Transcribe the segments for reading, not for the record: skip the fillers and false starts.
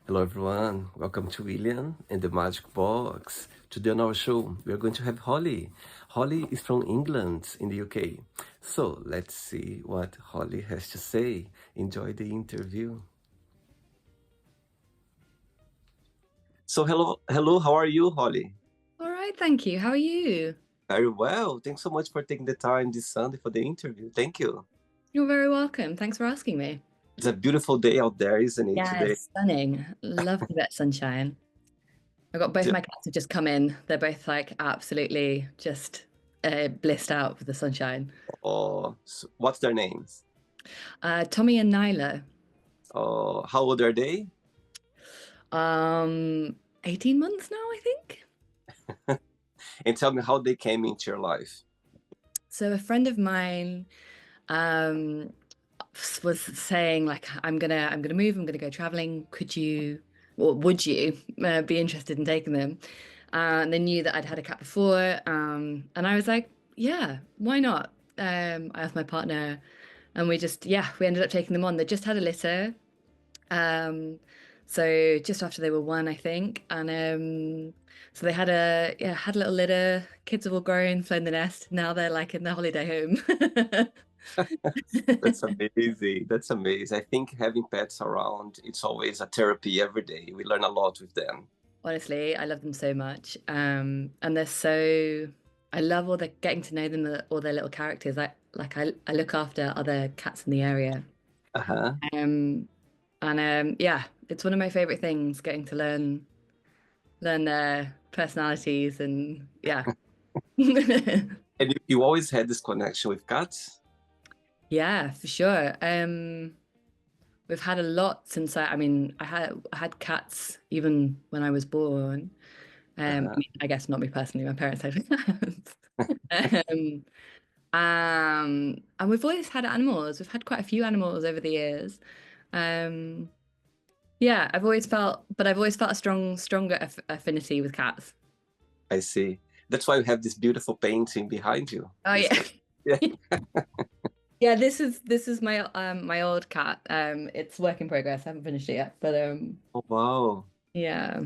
Hello, everyone. Welcome to William and the Magic Box. Today on our show, we are going to have Holly. Holly is from England in the UK. So let's see what Holly has to say. Enjoy the interview. So, hello. How are you, Holly? All right, thank you. How are you? Very well. Thanks so much for taking the time this Sunday for the interview. Thank you. You're very welcome. Thanks for asking me. It's a beautiful day out there, isn't it, Yeah, today? it's stunning. Love the bit of sunshine. I got both my cats have just come in. They're both like absolutely just blissed out with the sunshine. Oh, what's their names? Tommy and Nyla, Oh, how old are they? 18 months now, I think. And tell me how they came into your life. So a friend of mine um was saying like I'm gonna move, I'm gonna go traveling. Could you or would you be interested in taking them? And they knew that I'd had a cat before, and I was like, yeah, why not? I asked my partner, and we ended up taking them on. They just had a litter, um, so just after they were one, I think, and so they had a little litter. Kids have all grown, flown the nest. Now they're like in their holiday home. That's amazing. That's amazing. I think having pets around, it's always a therapy every day. We learn a lot with them. Honestly, I love them so much. And they're so, I love all the getting to know them, all their little characters. I look after other cats in the area. Uh-huh. Um, and yeah, it's one of my favorite things, getting to learn their personalities and yeah. And you always had this connection with cats? Yeah, for sure. We've had a lot since I mean, I had cats even when I was born. I Uh-huh. mean, I guess not me personally, my parents had cats. Um, and we've always had animals. We've had quite a few animals over the years. Um, yeah, I've always felt a stronger affinity with cats. I see. That's why you have this beautiful painting behind you. Oh This yeah. cat. Yeah. Yeah, this is my old cat. It's work in progress. I haven't finished it yet, but Oh, wow. yeah.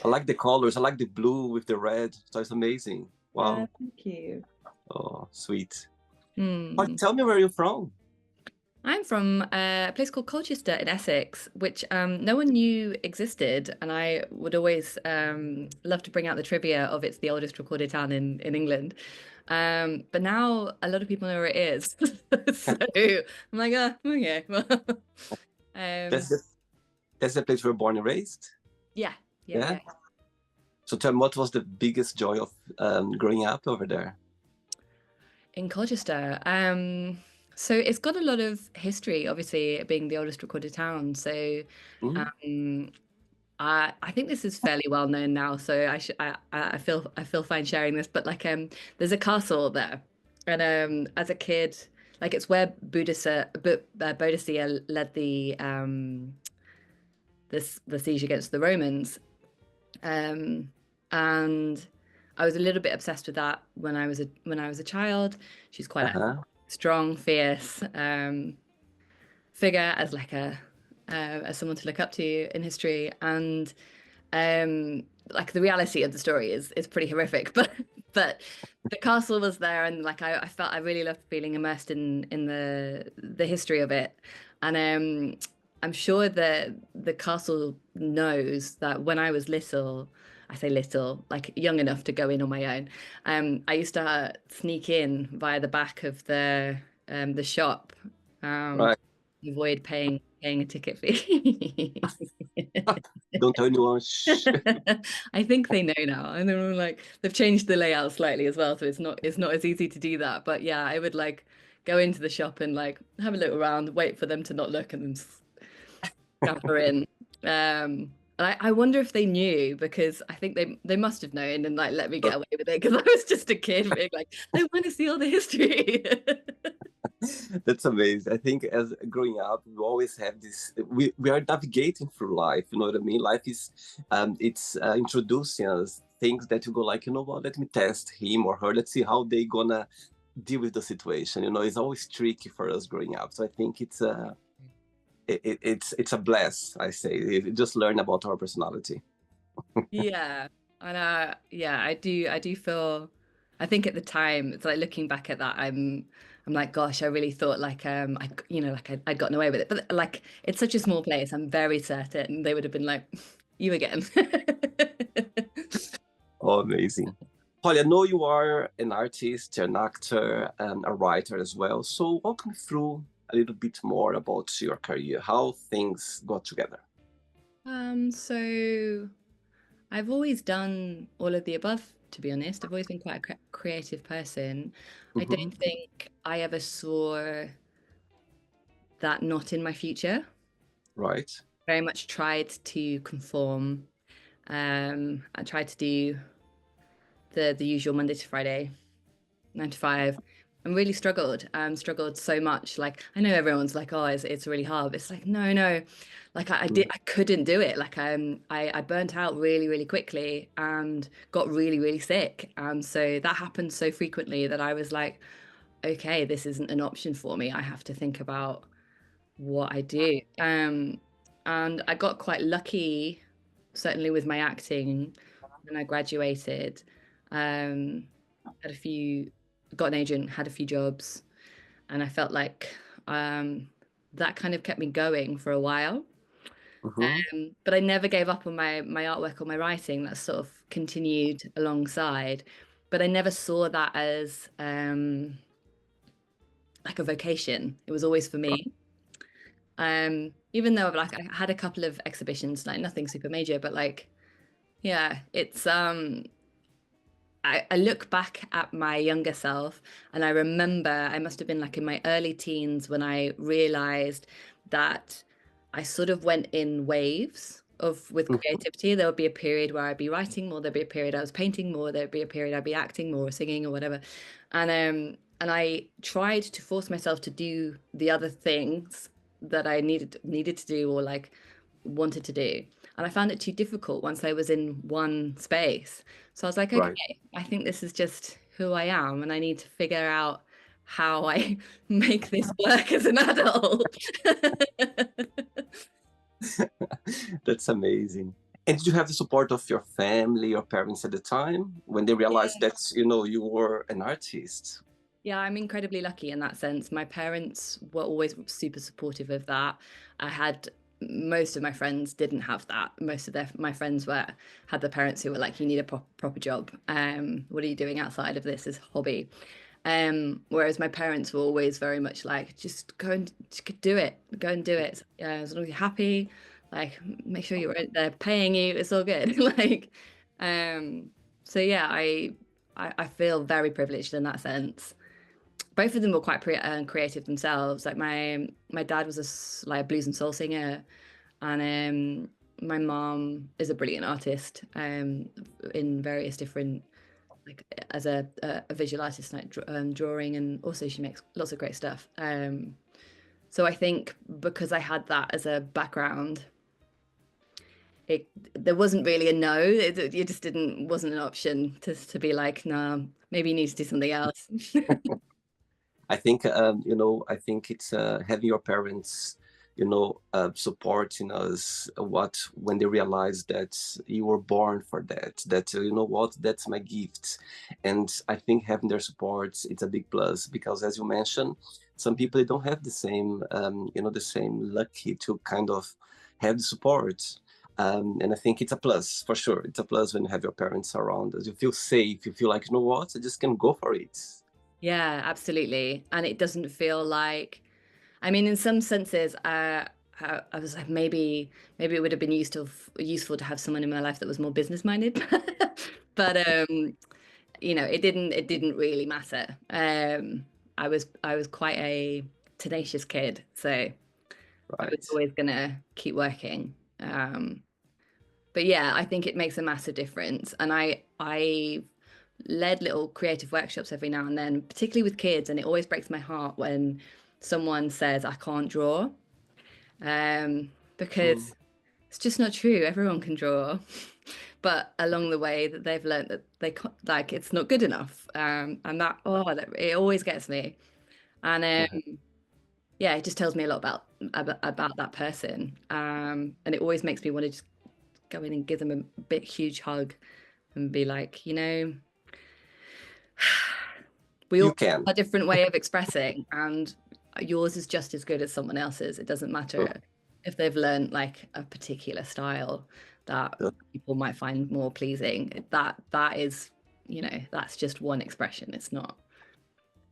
I like the colors. I like the blue with the red. So it's amazing. Yeah, Wow. thank you. Oh, sweet. Oh, Hmm. tell me where you're from. I'm from a place called Colchester in Essex, which no one knew existed, and I would always love to bring out the trivia of it's the oldest recorded town in England. But now a lot of people know where it is, so I'm like, oh, okay, well, That's um, the that's the place we were born and raised. yeah, yeah, Yeah. yeah. So tell me, what was the biggest joy of growing up over there? In Colchester. So it's got a lot of history, obviously, it being the oldest recorded town. So Mm? um, I think this is fairly well known now, so I feel fine sharing this. But like there's a castle there, and as a kid, like it's where Boadicea led the siege against the Romans, um, and I was a little bit obsessed with that when I was a child. She's quite a Uh-huh. strong, fierce figure as like a as someone to look up to in history, and like the reality of the story is pretty horrific, but the castle was there, and like I felt I really loved feeling immersed in the history of it, and I'm sure that the castle knows that when I was little, I say little, like young enough to go in on my own, I used to sneak in via the back of the shop, Right. to avoid paying a ticket fee. Don't tell anyone. Shh. I think they know now, and they're like they've changed the layout slightly as well, so it's not as easy to do that. But yeah, I would like go into the shop and like have a look around, wait for them to not look, and then scamper in. And I wonder if they knew because I think they must have known and like let me get away with it because I was just a kid being like, I want to see all the history. That's amazing. I think as growing up, we always have this. We are navigating through life. You know what I mean? Life is, it's introducing us things that you go like, you know what? Let me test him or her. Let's see how they gonna deal with the situation. You know, it's always tricky for us growing up. So I think it's it's a bless, I say. Just learn about our personality. Yeah. And yeah, I do feel I think at the time it's like looking back at that I'm like gosh, I really thought like like I'd gotten away with it. But like it's such a small place. I'm very certain they would have been like you again. Oh, amazing. Holly, I know you are an artist, an actor, and a writer as well. So walk me through a little bit more about your career, how things got together. So I've always done all of the above, to be honest. I've always been quite a creative person. I Hmm. don't think I ever saw that not in my future. Right. Very much tried to conform. I tried to do the usual Monday to Friday, 9 to 5, and really struggled. Struggled so much. Like I know everyone's like, oh, it's really hard. But it's like no. Like I couldn't do it. Like I burnt out really, really quickly and got really, really sick. And so that happened so frequently that I was like, okay, this isn't an option for me. I have to think about what I do. And I got quite lucky, certainly with my acting when I graduated. Um, had a few, got an agent, had a few jobs, and I felt like that kind of kept me going for a while. Hmm. But I never gave up on my artwork or my writing. That sort of continued alongside. But I never saw that as like a vocation. It was always for me. Even though like I had a couple of exhibitions, like nothing super major, but like yeah, it's I look back at my younger self and I remember I must have been like in my early teens when I realized that I sort of went in waves of with Hmm. creativity. There would be a period where I'd be writing more, there'd be a period I was painting more, there'd be a period I'd be acting more, singing or whatever. And I tried to force myself to do the other things that I needed to do or like wanted to do. And I found it too difficult once I was in one space. So I was like, Right. okay, I think this is just who I am, and I need to figure out how I make this work as an adult. That's amazing. And did you have the support of your family, your parents at the time when they realized Yeah. that, you were an artist? Yeah, I'm incredibly lucky in that sense. My parents were always super supportive of that. I had most of my friends didn't have that. Most of my friends were had the parents who were like, "You need a proper job. What are you doing outside of this as hobby?" Whereas my parents were always very much like, "Just go and just do it. Go and do it. As long as you're happy, like make sure they're paying you. It's all good." Like, um, so yeah, I feel very privileged in that sense. Both of them were quite creative themselves. Like my dad was like a blues and soul singer, and my mom is a brilliant artist in various different like as a visual artist, like drawing, and also she makes lots of great stuff. So I think because I had that as a background, it there wasn't really a no. It just didn't wasn't an option to be like, no, maybe you need to do something else. I think I think it's having your parents, supporting us what when they realize that you were born for that. That you know what, that's my gift, and I think having their support it's a big plus because as you mentioned, some people they don't have the same the same lucky to kind of have the support. And I think it's a plus for sure. It's a plus when you have your parents around us. You feel safe. You feel like, you know what, I just can go for it. Yeah, absolutely. And it doesn't feel like, I mean, in some senses, I was like, maybe it would have been useful to have someone in my life that was more business minded. But it didn't really matter. I was quite a tenacious kid, so I was Right. always gonna keep working. But yeah, I think it makes a massive difference. And I led little creative workshops every now and then, particularly with kids, and it always breaks my heart when someone says I can't draw, Mm. because it's just not true. Everyone can draw, but along the way that they've learned that they can't, like it's not good enough, and it always gets me. And yeah, it just tells me a lot about about that person. And it always makes me want to just go in and give them a big, huge hug and be like, we all You can. have a different way of expressing, and yours is just as good as someone else's. It doesn't Uh, matter if they've learned like a particular style that uh, people might find more pleasing. That is, that's just one expression. It's not,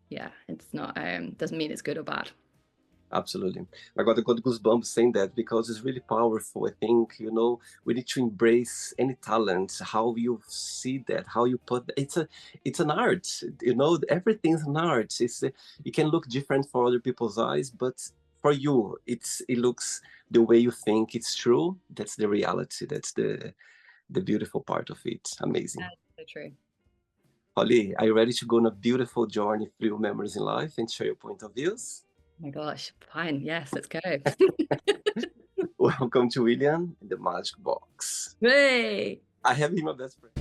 yeah, it's not, doesn't mean it's good or bad. Absolutely. I got goosebumps saying that because it's really powerful. I think, we need to embrace any talent, how you see that, how you put it's an art, everything's an art. It can look different for other people's eyes, but for you, it looks the way you think it's true. That's the reality. That's the beautiful part of it. Amazing. That's so true. Holly, are you ready to go on a beautiful journey through memories in life and share your point of views? Oh my gosh, fine. Yes, let's go. Welcome to William in the Magic Box. Hey. I have him my best friend.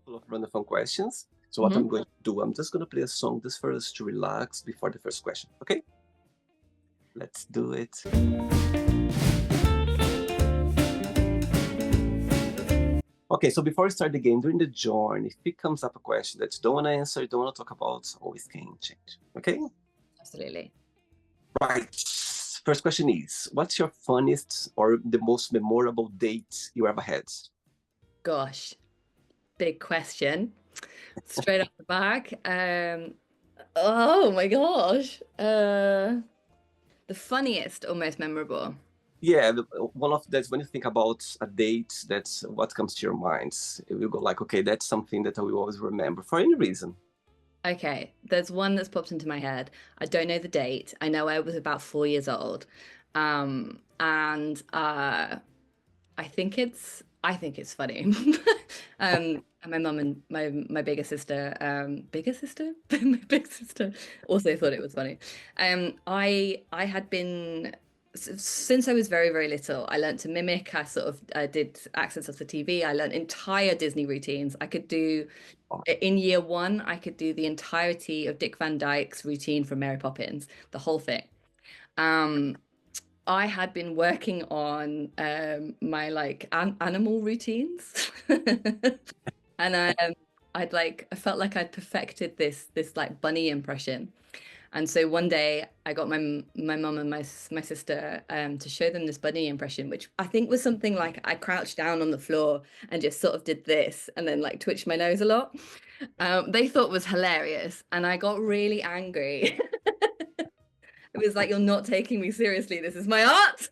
Full of random questions. So what I'm Mhm. going to do, I'm just going to play a song just for us to relax before the first question. Okay? Let's do it. Okay, so before we start the game, during the journey, if it comes up a question that you don't want to answer, you don't want to talk about, always can change. Okay? Absolutely. Right. First question is, what's your funniest or the most memorable date you ever had? Gosh, big question. Straight off the back. Oh my gosh. The funniest or most memorable. Yeah, one of that's when you think about a date, that's what comes to your mind. You will go like, okay, that's something that I will always remember for any reason. Okay, there's one that's popped into my head. I don't know the date. I know I was about 4 years old. And I think it's funny. And my mum and my bigger sister, my big sister also thought it was funny. I had been since I was very, very little, I learned to mimic. I sort of did accents off the TV. I learned entire Disney routines. I could do in year one, I could do the entirety of Dick Van Dyke's routine from Mary Poppins, the whole thing. Um, I had been working on my like animal routines, and I felt like I'd perfected this like bunny impression. And so one day I got my mum and my sister to show them this bunny impression, which I think was something like I crouched down on the floor and just sort of did this and then like twitched my nose a lot. They thought was hilarious, and I got really angry. It was like, you're not taking me seriously. This is my art.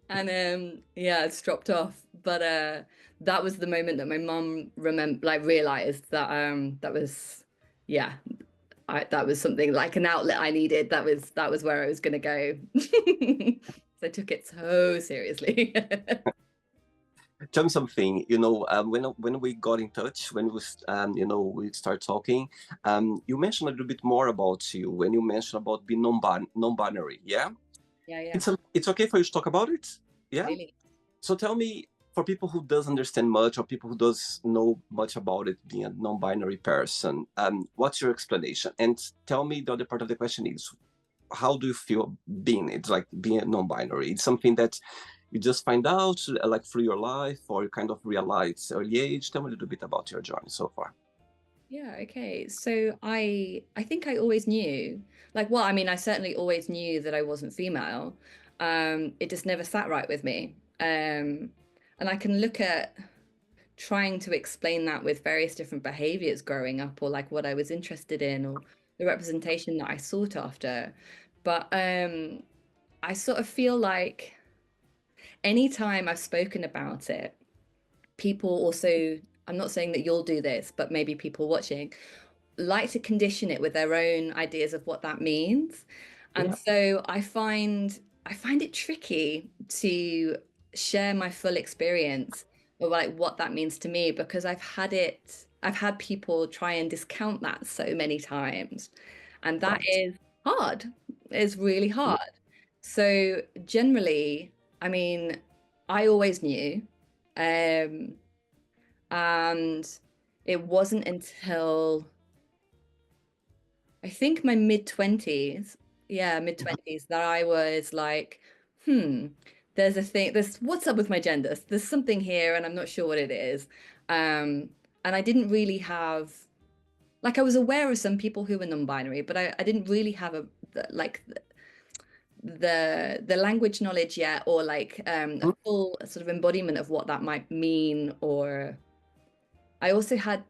And yeah, it's dropped off. But that was the moment that my mum realized that that was yeah, that was something like an outlet I needed. That was where I was gonna go. So I took it so seriously. Tell me something, when we got in touch, when we start talking, you mentioned a little bit more about you when you mentioned about being non-binary, yeah? Yeah, yeah, It's okay for you to talk about it? Yeah? really. So tell me, for people who does understand much or people who does know much about it being a non-binary person, what's your explanation? And tell me the other part of the question is, how do you feel being it, like being a non-binary? It's something that you just find out like through your life, or you kind of realize early age. Tell me a little bit about your journey so far. Yeah, okay. So I think I always knew, like, well, I mean, I certainly always knew that I wasn't female. It just never sat right with me. And I can look at trying to explain that with various different behaviors growing up, or like what I was interested in, or the representation that I sought after. But I sort of feel like anytime I've spoken about it, people also, I'm not saying that you'll do this, but maybe people watching like to condition it with their own ideas of what that means. And Yeah. so I find it tricky to share my full experience of like what that means to me, because I've had people try and discount that so many times. And that Right. is hard. It's really Yeah. hard. So generally, I mean, I always knew. Um, And it wasn't until I think my mid-20s, yeah, mid-20s, that I was like, hmm, there's a thing, there's what's up with my gender? There's something here and I'm not sure what it is. And I didn't really have, like, I was aware of some people who were non-binary, but I didn't really have like the language knowledge yet, or like a Mhm. full sort of embodiment of what that might mean. Or I also had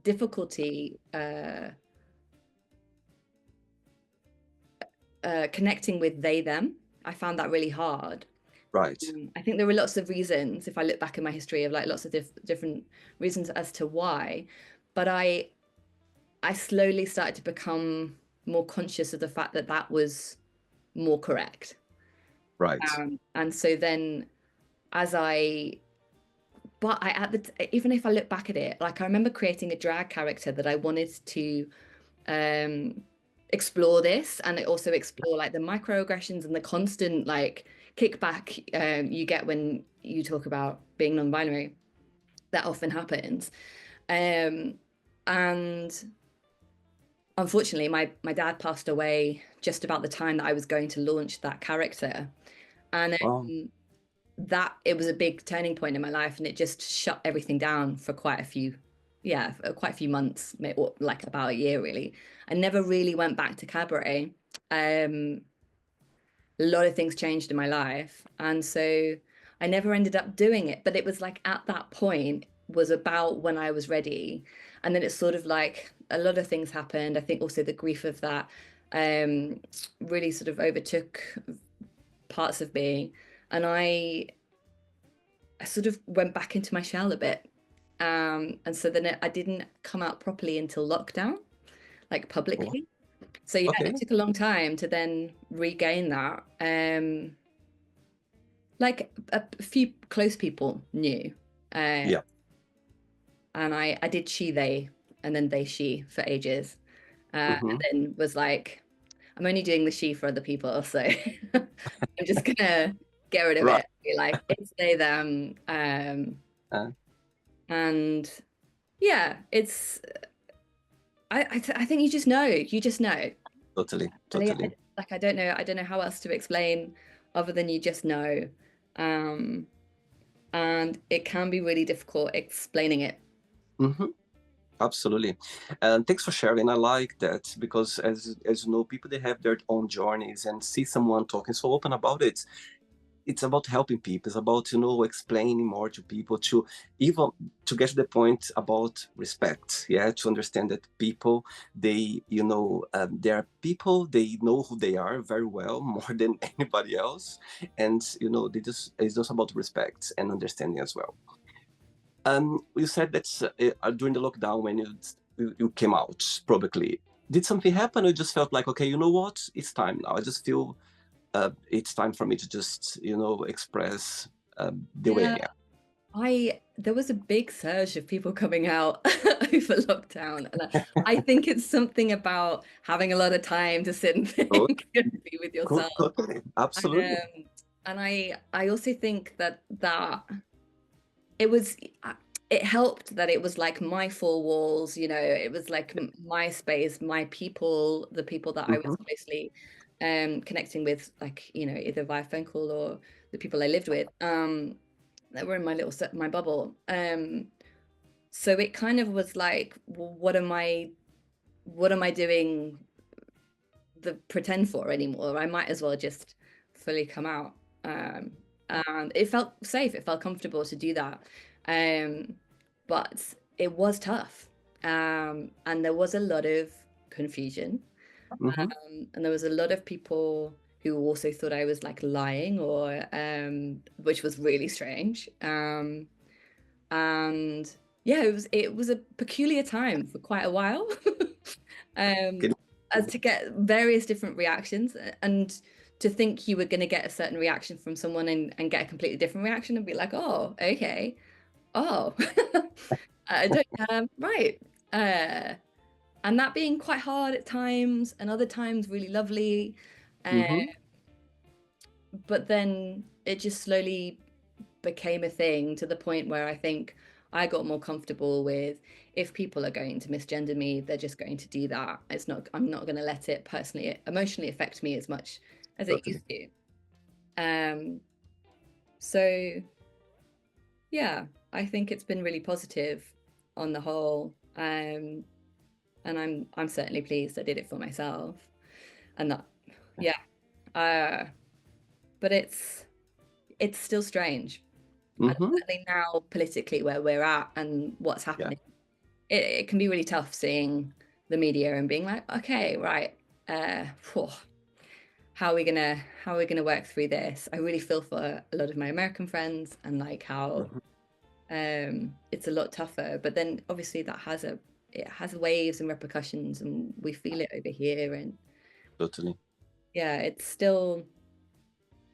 difficulty connecting with they them. I found that really hard. Right, I think there were lots of reasons, if I look back in my history, of like lots of different reasons as to why, but I slowly started to become more conscious of the fact that that was more correct. right, And so then as I but I at the even if I look back at it, like I remember creating a drag character that I wanted to um explore this, and also explore like the microaggressions and the constant like kickback you get when you talk about being non-binary. That often happens. Um and unfortunately my dad passed away just about the time that I was going to launch that character. And wow, that it was a big turning point in my life, and it just shut everything down for quite a few months, or like about a year really. I never really went back to cabaret. um a lot of things changed in my life, and so I never ended up doing it. But it was like at that point was about when I was ready. And then it's sort of like a lot of things happened. I think also the grief of that um really sort of overtook parts of me, and I sort of went back into my shell a bit. And so then I didn't come out properly until lockdown, like wow, publicly. So yeah, okay, it took a long time to then regain that. Like a few close people knew. Uh, yeah, and I did she, they, and then they, she for ages. And hmm, then was like, I'm only doing the she for other people, so I'm just gonna get rid of right. it. Be like, it's they, them. Uh, And yeah, it's I think you just know. Totally, I think totally. like I don't know how else to explain other than you just know. Um, and it can be really difficult explaining it. Hmm. Absolutely. And thanks for sharing. I like that because as you know, people they have their own journeys and see someone talking so open about it. It's about helping people. It's about, explaining more to people to even to get to the point about respect. Yeah, to understand that people, they are people, they know who they are very well, more than anybody else. And, it's just about respect and understanding as well. You said that during the lockdown when you came out publicly, did something happen? Or you just felt like, okay, you know what, it's time now. I just feel it's time for me to just express the way Yeah, I am. I there was a big surge of people coming out over lockdown, and I think it's something about having a lot of time to sit and Oh, think and be with yourself. totally, And absolutely. I also think that it was it helped that it was like my four walls, it was like my space, my people, the people that I was Hmm. closely connecting with, like, either via phone call or the people I lived with, that were in my little my bubble. So it kind of was like, well, what am I doing the pretend for anymore? I might as well just fully come out. And it felt safe, it felt comfortable to do that. Um, but it was tough. And there was a lot of confusion. Hmm. And there was a lot of people who also thought I was like lying, or which was really strange. And yeah, it was a peculiar time for quite a while. um, as to get various different reactions, and to think you were going to get a certain reaction from someone, and get a completely different reaction and be like, oh, okay, oh, I don't right. uh and that being quite hard at times, and other times really lovely. uh Hmm. but then it just slowly became a thing to the point where I think I got more comfortable with if people are going to misgender me, they're just going to do that. I'm not going to let it personally, emotionally affect me as much as it Totally. used to. Um, so yeah, I think it's been really positive on the whole. And I'm certainly pleased I did it for myself. And that, yeah. Uh, but it's still strange. And Mm-hmm. certainly now politically where we're at and what's Yeah. happening, it can be really tough seeing the media and being like, okay, right, phew, how are we gonna work through this? I really feel for a lot of my American friends and like how Mhm. it's a lot tougher. But then obviously it has waves and repercussions and we feel it over here. And Totally. yeah, it's still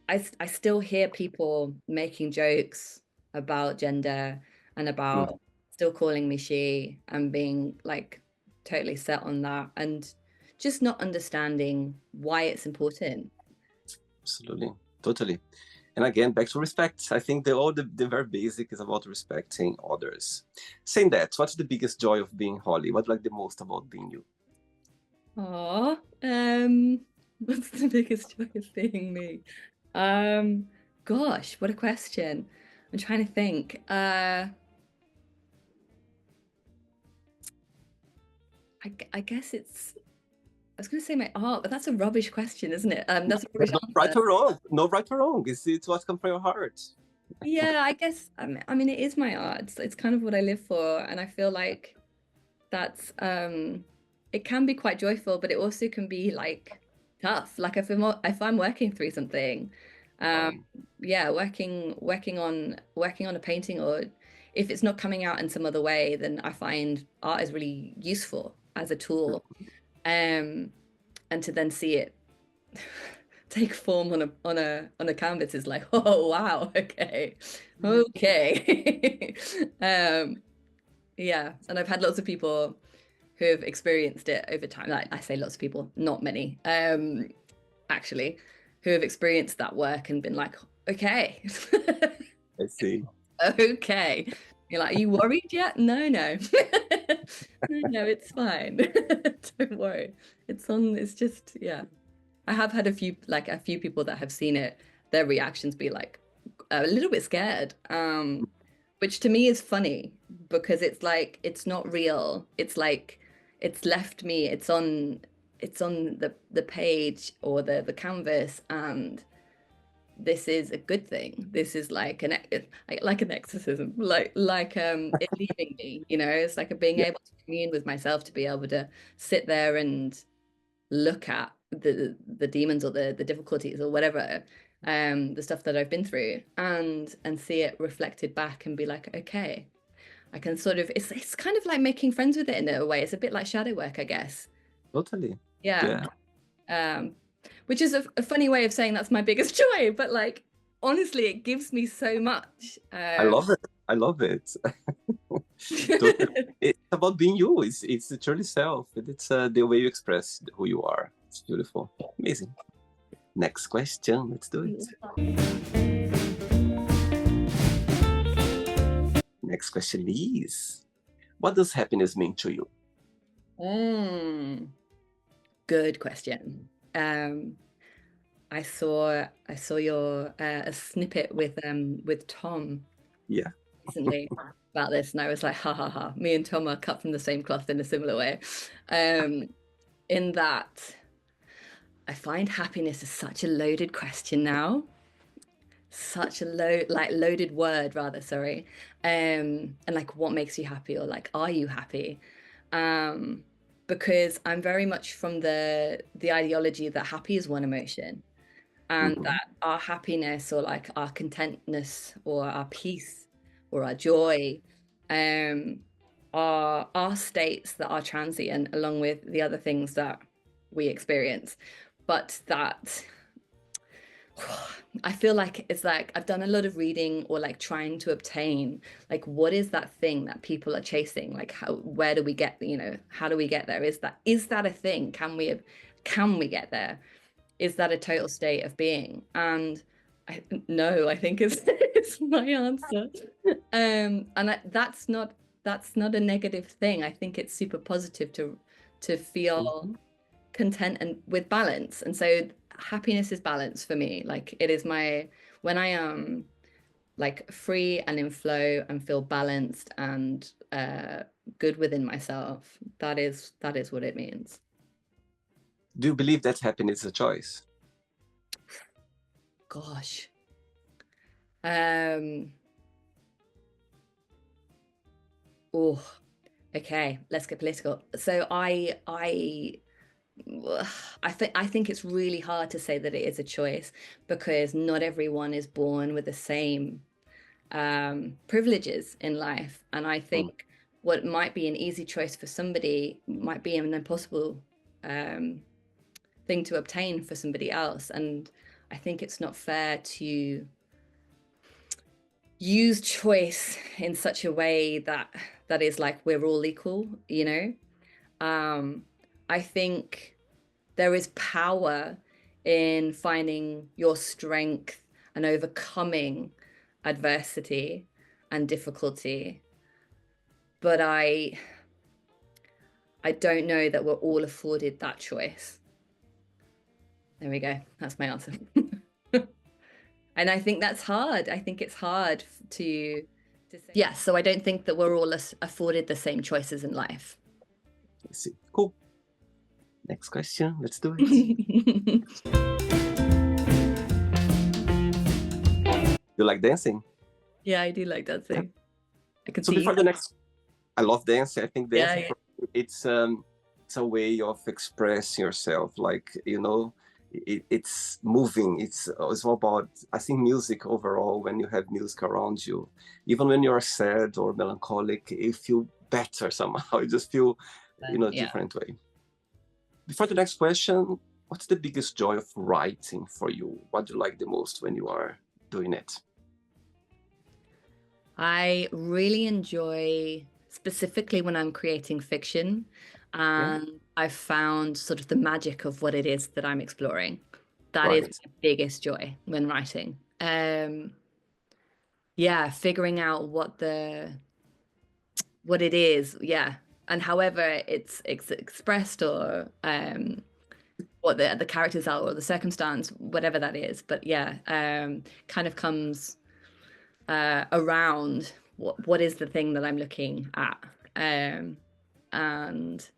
I still hear people making jokes about gender and Mm, about still calling me she and being like totally set on that and just not understanding why it's important. absolutely. Totally. And again, back to respect. I think the very basic is about respecting others. Saying that, what's the biggest joy of being Holly? What like the most about being you? Aw, what's the biggest joy of being me? Um, Gosh, what a question. I'm trying to think. I guess I was going to say my art, but that's a rubbish question, isn't it? That's a rubbish There's no right answer. or wrong. No right or wrong. It's what comes from your heart. Yeah, I guess I mean it is my art. It's kind of what I live for, and I feel like that's it can be quite joyful, but it also can be like tough. Like if I'm working through something, um, Um, yeah, working on a painting, or if it's not coming out in some other way, then I find art is really useful as a tool. Um, and to then see it take form on a canvas is like, oh wow, okay, okay. Yeah, and I've had lots of people who have experienced it over time. Like I say lots of people, not many, actually, who have experienced that work and been like, okay, I see. okay. You're like, are you worried yet? No, no. No, no, it's fine. Don't worry. It's just, yeah. I have had a few people that have seen it, their reactions be like a little bit scared. Which to me is funny because it's like it's not real. It's like it's left me, it's on the page or the canvas and this is a good thing. This is like an exorcism, it leaving me, you know, it's like a being Yeah, able to commune with myself to be able to sit there and look at the demons or the difficulties or whatever the stuff that I've been through and see it reflected back and be like okay I can sort of it's kind of like making friends with it in a way. It's a bit like shadow work, I guess. totally. Yeah. Yeah, um which is a funny way of saying that's my biggest joy, but like honestly it gives me so much. I love it. I love it. Totally. It's about being you. It's the truly self. It's the way you express who you are. It's beautiful. Amazing. Next question. Let's do it. Next question is, what does happiness mean to you? Mm, good question. I saw your a snippet with Tom Yeah. recently about this, and I was like, ha ha ha. Me and Tom are cut from the same cloth in a similar way. Um, in that, I find happiness is such a loaded question now, such a loaded word rather. Sorry, and like, what makes you happy, or like, are you happy? Um, because I'm very much from the ideology that happy is one emotion and Mhm. that our happiness or like our contentness or our peace or our joy um are states that are transient along with the other things that we experience, but that I feel like it's like I've done a lot of reading or like trying to obtain like what is that thing that people are chasing, like how where do we get, you know, how do we get there, is that a thing, can we get there, is that a total state of being? And No, I think is is my answer. That's not a negative thing. I think it's super positive to feel Mhm. content and with balance. And so happiness is balance for me. Like it is my when I am like free and in flow and feel balanced and good within myself, that is what it means. Do you believe that happiness is a choice? Gosh. Um, oh, okay, let's get political. So I think it's really hard to say that it is a choice because not everyone is born with the same privileges in life. And I Mm. think what might be an easy choice for somebody might be an impossible um, thing to obtain for somebody else. And I think it's not fair to use choice in such a way that is like we're all equal, you know? I think there is power in finding your strength and overcoming adversity and difficulty. But I don't know that we're all afforded that choice. There we go. That's my answer. And I think that's hard. I think it's hard to say. Yeah, so I don't think that we're all afforded the same choices in life. I see. Cool. Next question. Let's do it. You like dancing? Yeah, I do like Yeah. dancing. I can So see you. before the next, I love dancing. I think Yeah, dancing yeah. for me, it's a way of expressing yourself. Like it's moving. It's all about. I think music overall. When you have music around you, even when you're sad or melancholic, you feel better somehow. You just feel in a Yeah. different way. Before the next question, what's the biggest joy of writing for you? What do you like the most when you are doing it? I really enjoy specifically when I'm creating fiction, Yeah, and I've found sort of the magic of what it is that I'm exploring. That is right. my biggest joy when writing. Yeah, figuring out what it is, yeah, and however it's expressed or what the characters are or the circumstance, whatever that is. But yeah, kind of comes around what is the thing that I'm looking at. Um, and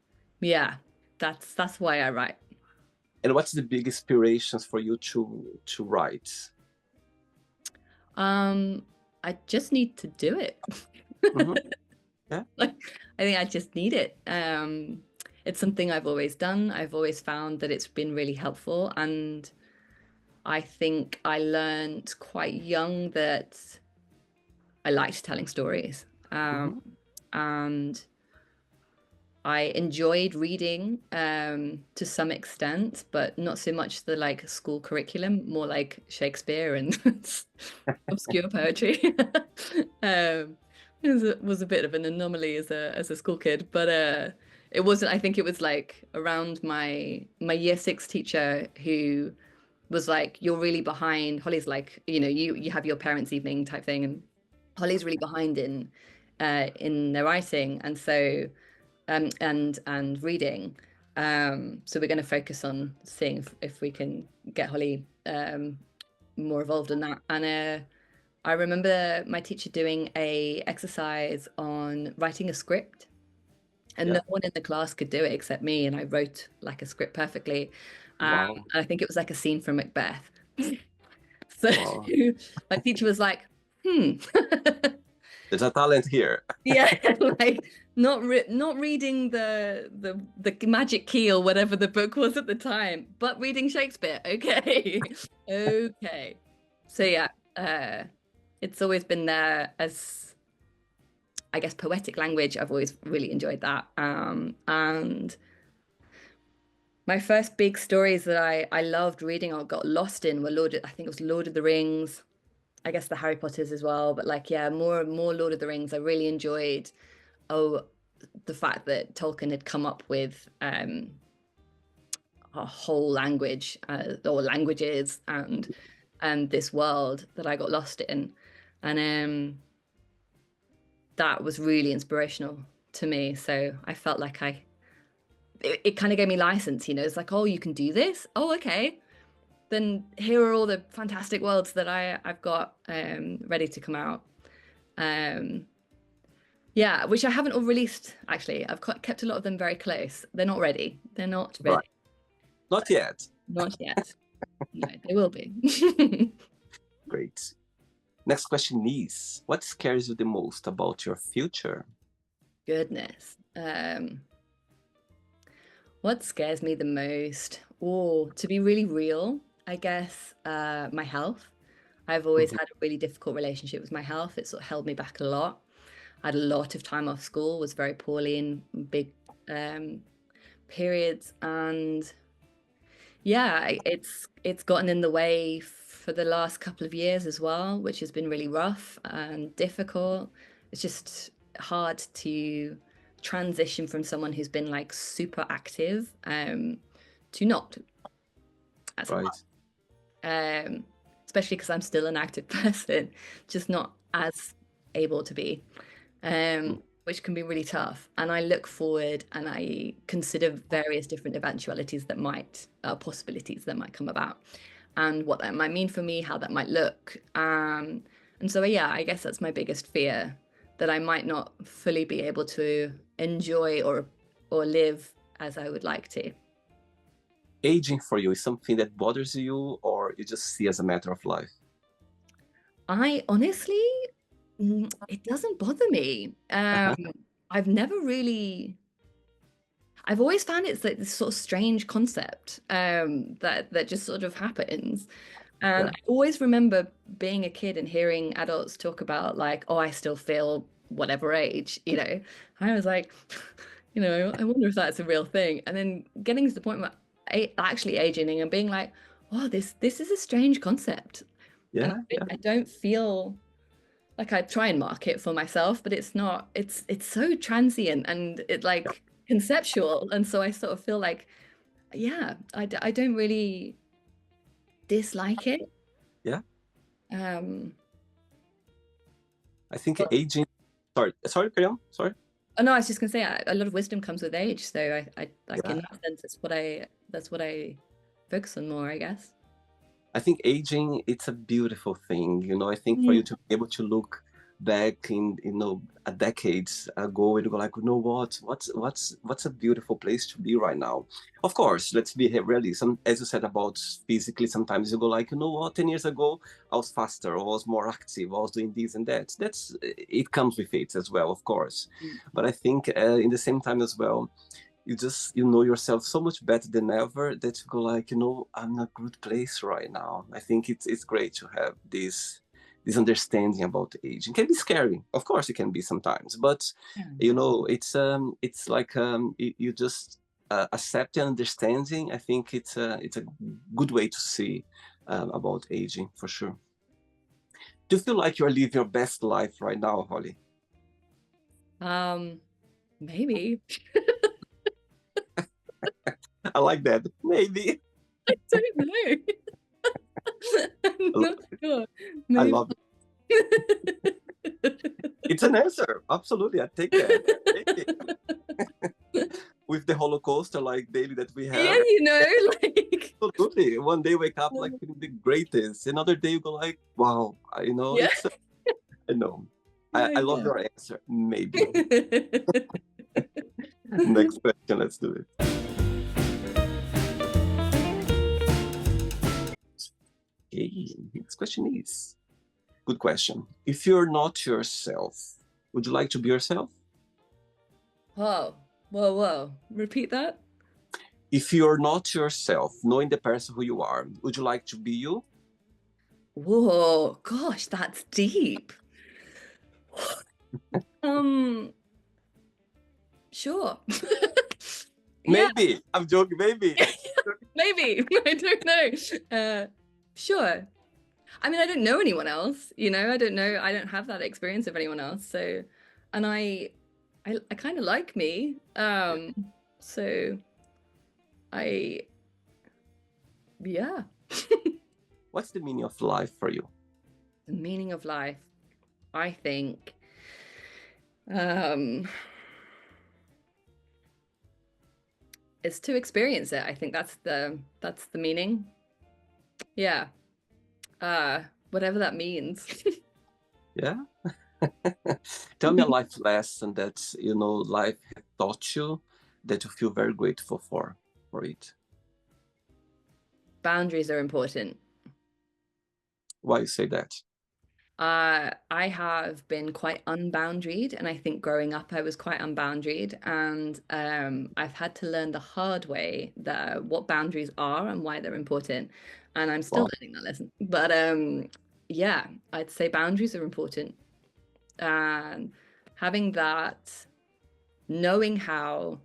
yeah, that's why I write. And what's the big inspirations for you to write? Um, I just need to do it. Hmm. Yeah. Like, I think I just need it. It's something I've always done. I've always found that it's been really helpful, and I think I learned quite young that I liked telling stories. Hmm. And I enjoyed reading to some extent, but not so much the like school curriculum, more like Shakespeare and obscure poetry. It was a bit of an anomaly as a school kid, but it wasn't. I think it was like around my year six teacher who was like, "You're really behind." Holly's like, you have your parents' evening type thing, and Holly's really behind in their writing, and so and reading. So we're going to focus on seeing if we can get Holly more involved in that. And I remember my teacher doing a exercise on writing a script, and no Yeah. one in the class could do it except me, and I wrote like a script perfectly. Wow. And I think it was like a scene from Macbeth. So Wow. my teacher was like, "Hmm." There's a talent here. Yeah, like not reading the Magic Key or whatever the book was at the time, but reading Shakespeare. Okay. Okay. So yeah, uh it's always been there as I guess poetic language. I've always really enjoyed that. And my first big stories that I loved reading or got lost in were I think it was Lord of the Rings. I guess the Harry Potters as well, but like yeah, more Lord of the Rings. I really enjoyed. Oh, the fact that Tolkien had come up with a whole language or languages, and and this world that I got lost in. And that was really inspirational to me. So I felt like it kind of gave me license, you know, it's like, oh, you can do this. Oh, okay. Then here are all the fantastic worlds that I've got ready to come out. Um, yeah, which I haven't all released actually. I've kept a lot of them very close. They're not ready. They're not Right. ready. Not yet. Not yet. No, they will be. Great. Next question is, what scares you the most about your future? Goodness. What scares me the most? Or to be really real, I guess my health. I've always Mhm. had a really difficult relationship with my health. It sort of held me back a lot. I had a lot of time off school, was very poorly in big um, periods, and yeah, it's gotten in the way for the last couple of years as well, which has been really rough and difficult. It's just hard to transition from someone who's been like super active to not as much. Right. Um, Especially because I'm still an active person, just not as able to be, Mm. which can be really tough. And I look forward and I consider various different eventualities that might, possibilities that might come about, and what that might mean for me, how that might look. And so, yeah, I guess that's my biggest fear, that I might not fully be able to enjoy or live as I would like to. Aging for you is something that bothers you, or you just see as a matter of life? I honestly, it doesn't bother me. Uh-huh. I've never really, I've always found it's like this sort of strange concept that just sort of happens. And Yeah. I always remember being a kid and hearing adults talk about like, oh, I still feel whatever age, you know. I was like, you know, I wonder if that's a real thing. And then getting to the point where actually aging and being like, oh, this is a strange concept. And Yeah. Yeah. I don't feel like I try and mark it for myself, but it's not, it's so transient and it Yeah. like conceptual. And so I sort of feel like, yeah, I don't really dislike it. Yeah. Um, I think but, aging. Sorry, carry on. Sorry. oh no, I was just gonna say a lot of wisdom comes with age. So I like in Yeah. that sense, that's what I focus on more, I guess. I think aging, it's a beautiful thing. I think for you Mm. to be able to look back in, a decades ago and go like, what's a beautiful place to be right now. Of course, let's be really some, as you said about physically, sometimes you go like, 10 years ago, I was faster, I was more active, I was doing this and that. It comes with it as well, of course. Mm. But I think in the same time as well, you know yourself so much better than ever that you go like, I'm in a good place right now. I think it's great to have this understanding about aging. It can be scary, of course it can be sometimes, but Yeah. it's like you just accept and understanding. I think it's a good way to see about aging, for sure. Do you feel like you're living your best life right now, Holly? Um, Maybe. I like that. Maybe. I don't know. I'm I not love it. sure. I Maybe. love It's an answer. Absolutely. I take that. Take it. With the Holocaust like daily that we Yeah, have. you know, like Absolutely. One day wake up like feeling the greatest. Another day you go like, wow, yeah, I know. yeah, I love yeah. your answer. Maybe. Next question. Let's do it. Okay. Next question is, good question. If you're not yourself, would you like to be yourself? Whoa, whoa, whoa. Repeat that. If you're not yourself, knowing the person who you are, would you like to be you? Whoa, gosh, that's deep. Um, sure. Yeah, Maybe. I'm joking. Maybe. maybe. I don't know. Sure. I mean, I don't know anyone else, you know, I don't know, I don't have that experience of anyone else. So, and I kind of like me. So I, yeah. What's the meaning of life for you? The meaning of life, I think, um, is to experience it. I think that's the meaning. Yeah. Whatever that means. Yeah. Tell me a life lesson that life has taught you that you feel very grateful for it. Boundaries are important. Why you say that? I have been quite unboundaried, and I think growing up I was quite unboundaried, and I've had to learn the hard way that what boundaries are and why they're important, and I'm still Wow. learning that lesson. But yeah, I'd say boundaries are important, and having that, knowing how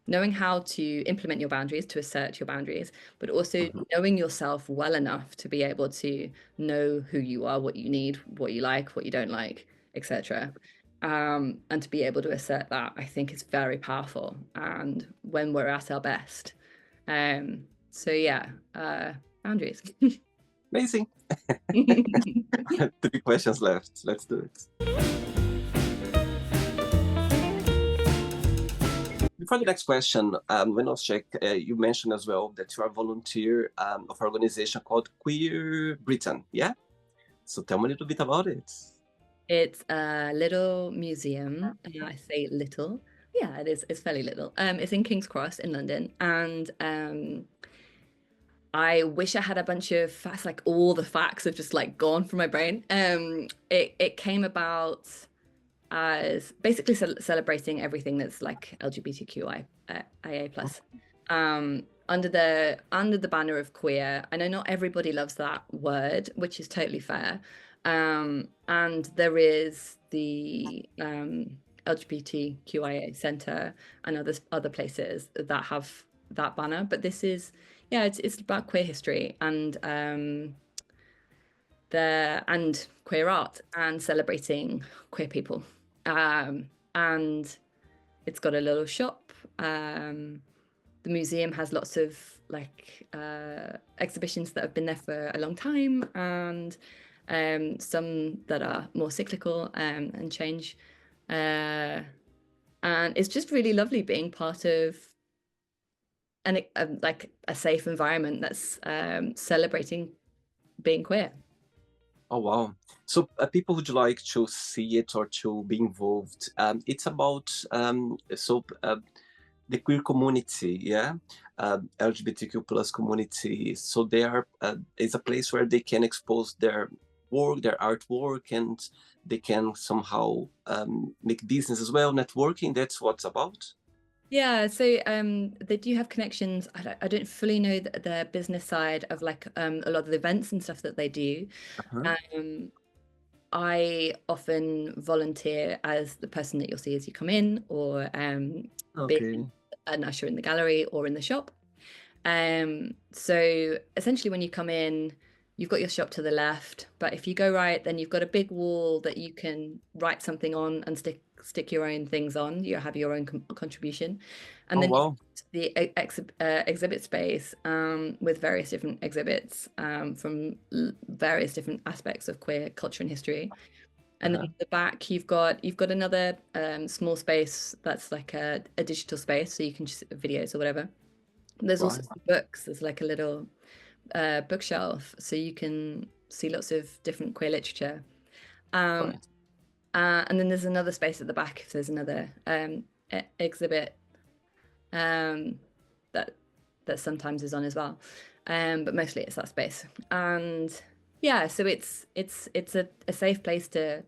knowing how to implement your boundaries, to assert your boundaries, but also Mhm. knowing yourself well enough to be able to know who you are, what you need, what you like, what you don't like, etc. And to be able to assert that, I think is very powerful. And when we're at our best. So yeah, boundaries. Amazing. 3 questions left. Let's do it. Before the next question, when I was check, you mentioned as well that you are a volunteer of an organization called Queer Britain. Yeah. So tell me a little bit about it. It's a little museum. I say little. Yeah, it is. It's fairly little. It's in King's Cross in London, and I wish I had a bunch of facts, like all the facts have just like gone from my brain. It came about as basically celebrating everything that's like LGBTQI IA plus. Under the banner of queer. I know not everybody loves that word, which is totally fair. And there is the LGBTQIA Center and other places that have that banner, but this is yeah, it's about queer history and queer art and celebrating queer people. And it's got a little shop. The museum has lots of like exhibitions that have been there for a long time, and some that are more cyclical and change. And it's just really lovely being part of like a safe environment that's celebrating being queer. Oh wow! So people would like to see it or to be involved. It's about the queer community, yeah, LGBTQ plus community. So there is a place where they can expose their work, their artwork, and they can somehow make business as well, networking. That's what it's about. Yeah, so they do have connections. I don't fully know the business side of like a lot of the events and stuff that they do. Uh-huh. Um, I often volunteer as the person that you'll see as you come in, or being Okay. an usher in the gallery or in the shop. So essentially when you come in, you've got your shop to the left, but if you go right, then you've got a big wall that you can write something on and stick your own things on. You have your own contribution. And Oh then you've wow! got the exhibit space with various different exhibits from various different aspects of queer culture and history. And then Uh-huh. at the back, you've got another small space that's like a digital space, so you can just videos or whatever. There's also Right. some books. There's like a little bookshelf, so you can see lots of different queer literature. Um, Right. and then there's another space at the back if there's another exhibit um, that that sometimes is on as well. But mostly it's that space. And yeah, so it's a safe place to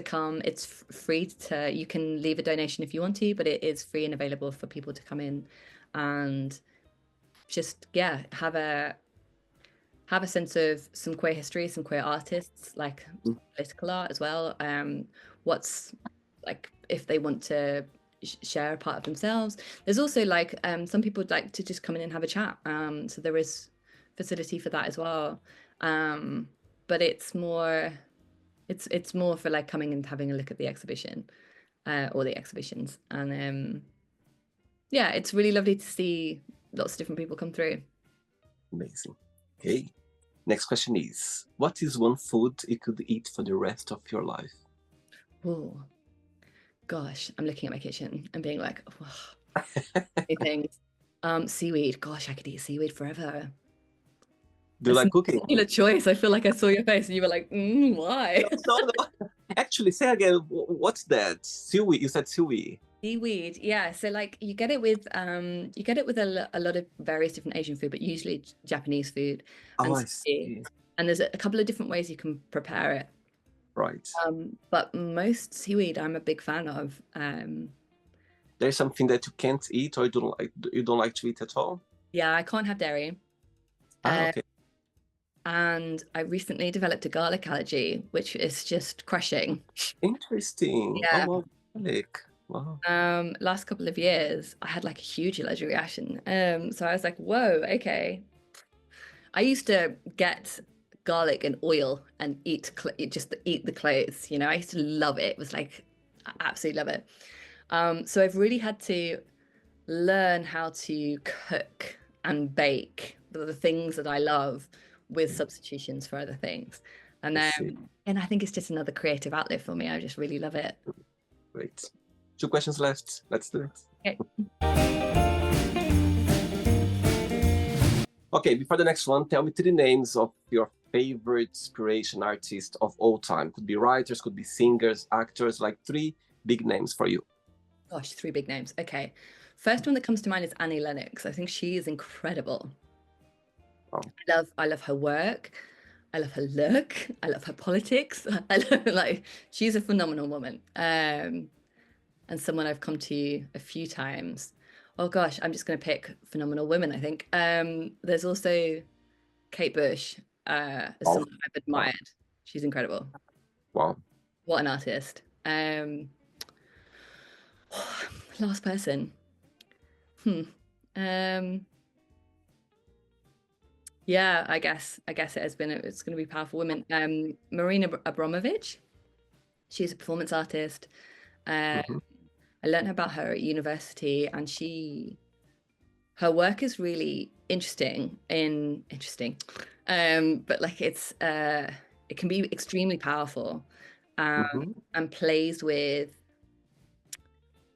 come. It's free to you can leave a donation if you want to, but it is free and available for people to come in and just yeah have a sense of some queer history, some queer artists, like Mm. political art as well. What's like if they want to share a part of themselves. There's also like some people would like to just come in and have a chat. So there is facility for that as well. But it's more for like coming and having a look at the exhibition or the exhibitions. And yeah, it's really lovely to see lots of different people come through. Amazing. Okay. Next question is, what is one food you could eat for the rest of your life? Oh, gosh, I'm looking at my kitchen and being like, oh, many things. Seaweed. Gosh, I could eat seaweed forever. Do you It's like not cooking? a choice. I feel like I saw your face and you were like, why? No, no. Actually, say again, what's that? Seaweed, you said seaweed. Seaweed, yeah. So like you get it with a lot of various different Asian food, but usually Japanese food Oh, and I sushi. see. And there's a couple of different ways you can prepare it. Right. But most seaweed I'm a big fan of. There's something that you can't eat or you don't like to eat at all? Yeah, I can't have dairy. Ah, Uh, okay. and I recently developed a garlic allergy, which is just crushing. Interesting. Oh, Yeah. wow. Garlic. Wow. Last couple of years, I had like a huge allergic reaction. So I was like, whoa, okay. I used to get garlic and oil and just eat the clothes. I used to love it. It was like I absolutely love it. So I've really had to learn how to cook and bake the things that I love with substitutions for other things. And I see. and I think it's just another creative outlet for me. I just really love it. Great. Two questions left. Let's do it. Okay. Okay, before the next one, tell me three names of your favorite inspiration artists of all time. Could be writers, could be singers, actors, like three big names for you. Gosh, three big names. Okay. First one that comes to mind is Annie Lennox. I think she is incredible. Oh, I love her work. I love her look. I love her politics. I love like she's a phenomenal woman. And someone I've come to a few times. Oh gosh, I'm just gonna pick phenomenal women, I think. There's also Kate Bush, as wow, someone I've wow, admired. She's incredible. wow. What an artist. Last person. Hmm. Um, yeah, I guess it's gonna be powerful women. Marina Abramovich. She's a performance artist. Uh, Mhm. I learned about her at university, and her work is really interesting. But like it can be extremely powerful, Mhm. and plays with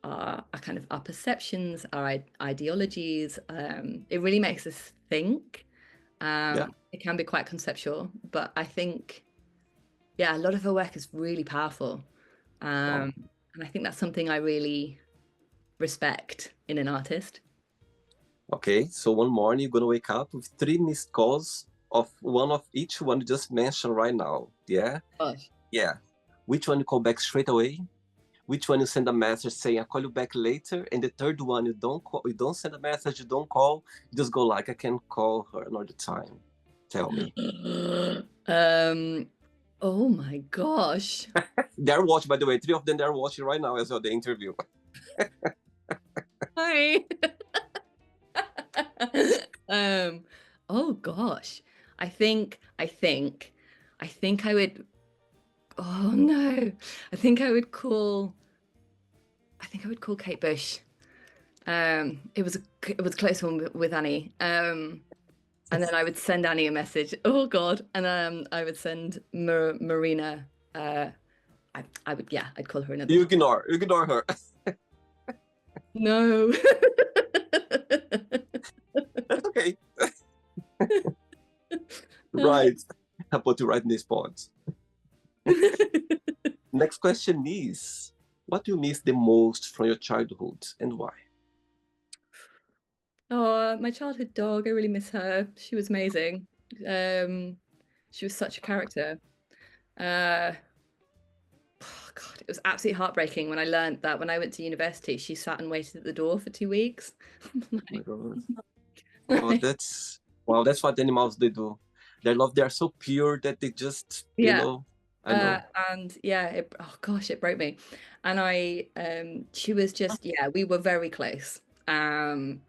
our kind of our perceptions, our ideologies. It really makes us think. Yeah. It can be quite conceptual, but I think, yeah, a lot of her work is really powerful. Wow. And I think that's something I really respect in an artist. Okay, so one morning you're gonna wake up with three missed calls of one of each one you just mentioned right now. Yeah? Gosh. Yeah. Which one you call back straight away? Which one you send a message saying I'll call you back later? And the third one you don't call, you don't send a message, you don't call, you just go like I can call her another time. Tell me. Um, oh my gosh. They're watching, by the way. Three of them they're watching right now as well, the interview. Hi. Um, oh gosh. I think I would, oh no. I think I would call Kate Bush. It was a close one with Annie. And then I would send Annie a message. Oh God. And I would send Marina. I would, yeah, I'd call her another. You ignore her. No. That's okay. Right. I put you right in the spot. Next question is, what do you miss the most from your childhood and why? Oh, my childhood dog. I really miss her. She was amazing. Um, she was such a character. Uh, oh God, it was absolutely heartbreaking when I learned that when I went to university, she sat and waited at the door for 2 weeks. Oh my God. Oh, that's wow, that's what animals they do. Their love, they are so pure that they just, Yeah. I know. And yeah, oh gosh, it broke me. And she was just, yeah, we were very close. And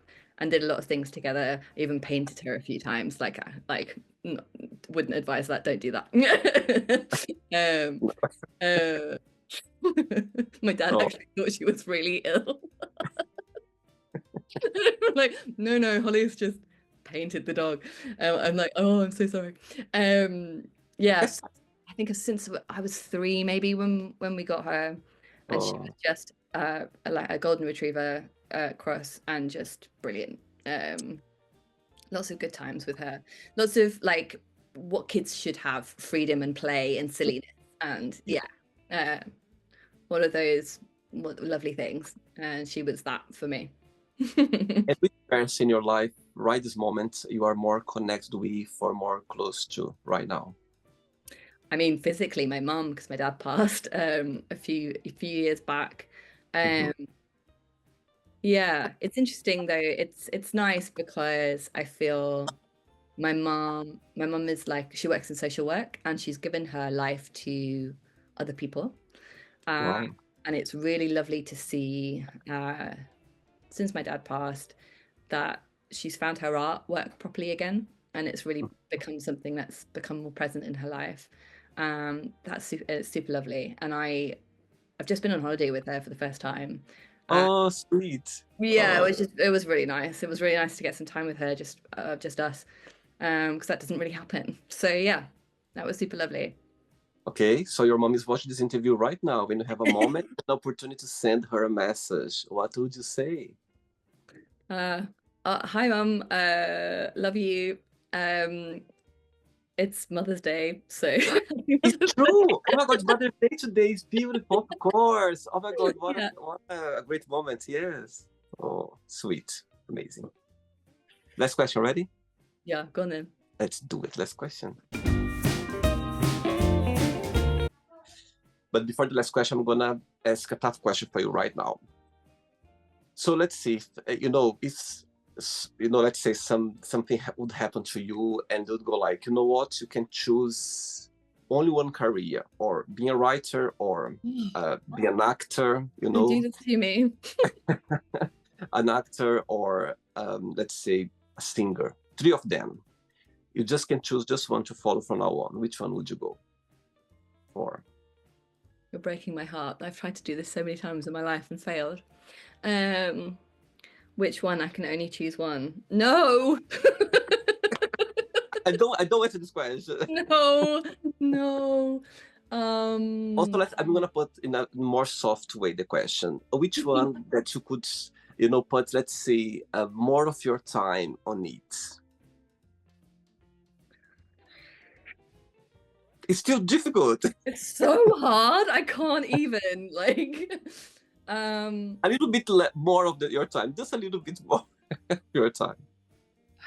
did a lot of things together. Even painted her a few times. Wouldn't advise that. Don't do that. Um, uh, my dad Oh, actually thought she was really ill. Like, no, Holly's just painted the dog. I'm like, oh, I'm so sorry. Yeah, Yes. I think since I was 3, maybe when we got her, and she was Oh, just like a golden retriever cross and just brilliant. Lots of good times with her. Lots of like what kids should have, freedom and play and silliness. And yeah. yeah, uh, one of those lovely things. And she was that for me. And which parents in your life, right this moment, you are more connected with or more close to right now? I mean, physically, my mum, because my dad passed a few years back. Hmm. Um, yeah, it's interesting though. It's nice because I feel my mum is like she works in social work and she's given her life to other people. Uh, Wow. and it's really lovely to see since my dad passed that she's found her art work properly again, and it's really become something that's become more present in her life. It's super lovely, and I've just been on holiday with her for the first time. Oh, sweet. Yeah, Oh, it was really nice. It was really nice to get some time with her, just us, because that doesn't really happen. So yeah, that was super lovely. okay. So your mom is watching this interview right now. When you have a moment, an opportunity to send her a message, what would you say? Uh, Hi, Mum. Love you. Um, it's Mother's Day, so It's true. Oh my God, Mother's Day today is beautiful, of course. Oh my God, yeah, what a great moment. Yes. Oh, sweet. Amazing. Last question, ready? yeah, go on then. Let's do it. Last question. But before the last question, I'm gonna ask a tough question for you right now. So let's see if if let's say something would happen to you, and you'd go like, you know what, you can choose only one career, or being a writer, or be an actor, Don't do this to me. an actor, or let's say a singer. Three of them. You just can choose just one to follow from now on. Which one would you go for? You're breaking my heart. I've tried to do this so many times in my life and failed. Um, which one? I can only choose one. No, I don't answer this question. no, no. Also, Um, I'm gonna put in a more soft way the question. Which one that you could, put, let's say, more of your time on it? It's still difficult. it's so hard. I can't even like. Um, A little bit more of your time, just a little bit more your time,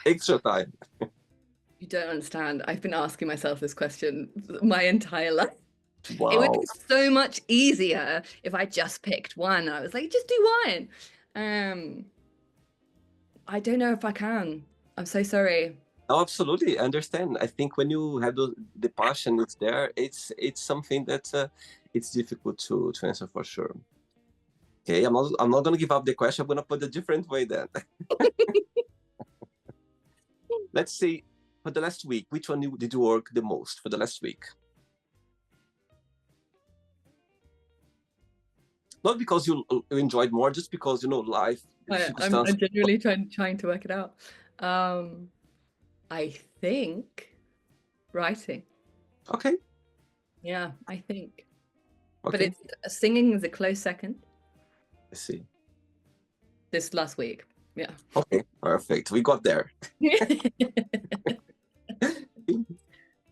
extra time. you don't understand. I've been asking myself this question my entire life. It would be Wow. so much easier if I just picked one. I was like, just do one. Um, I don't know if I can. I'm so sorry. No, absolutely, I understand. I think when you have the passion is there, it's something that it's difficult to answer for sure. Okay, I'm not gonna give up the question. I'm gonna put a different way then. Let's say for the last week, which one did you work the most for the last week? Not because you enjoyed more, just because life I'm circumstances. genuinely trying to work it out. Um, I think writing. Okay, Yeah, I think. But okay, it's singing is a close second I see. this last week. Yeah. Okay, perfect. We got there.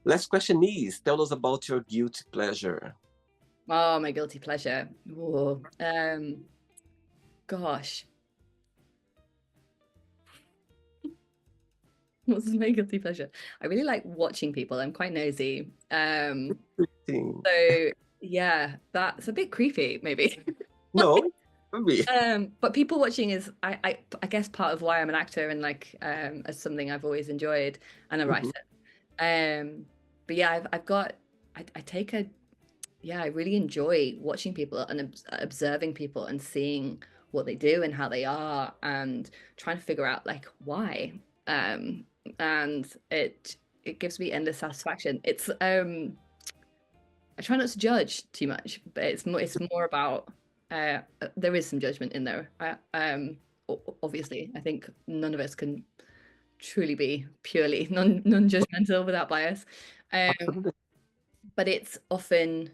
Last question is, tell us about your guilty pleasure. Oh, my guilty pleasure. Whoa. Gosh, what's my guilty pleasure? I really like watching people. I'm quite nosy. Thing. So yeah, that's a bit creepy, maybe. No, maybe. But people watching is I guess part of why I'm an actor and like as something I've always enjoyed and a Mhm. writer. Um, but yeah, I've got I take a yeah, I really enjoy watching people and observing people and seeing what they do and how they are and trying to figure out like why. Um, and it gives me endless satisfaction. I try not to judge too much, but it's more about there is some judgment in there. Obviously, I think none of us can truly be purely non-judgmental without bias. Absolutely. But it's often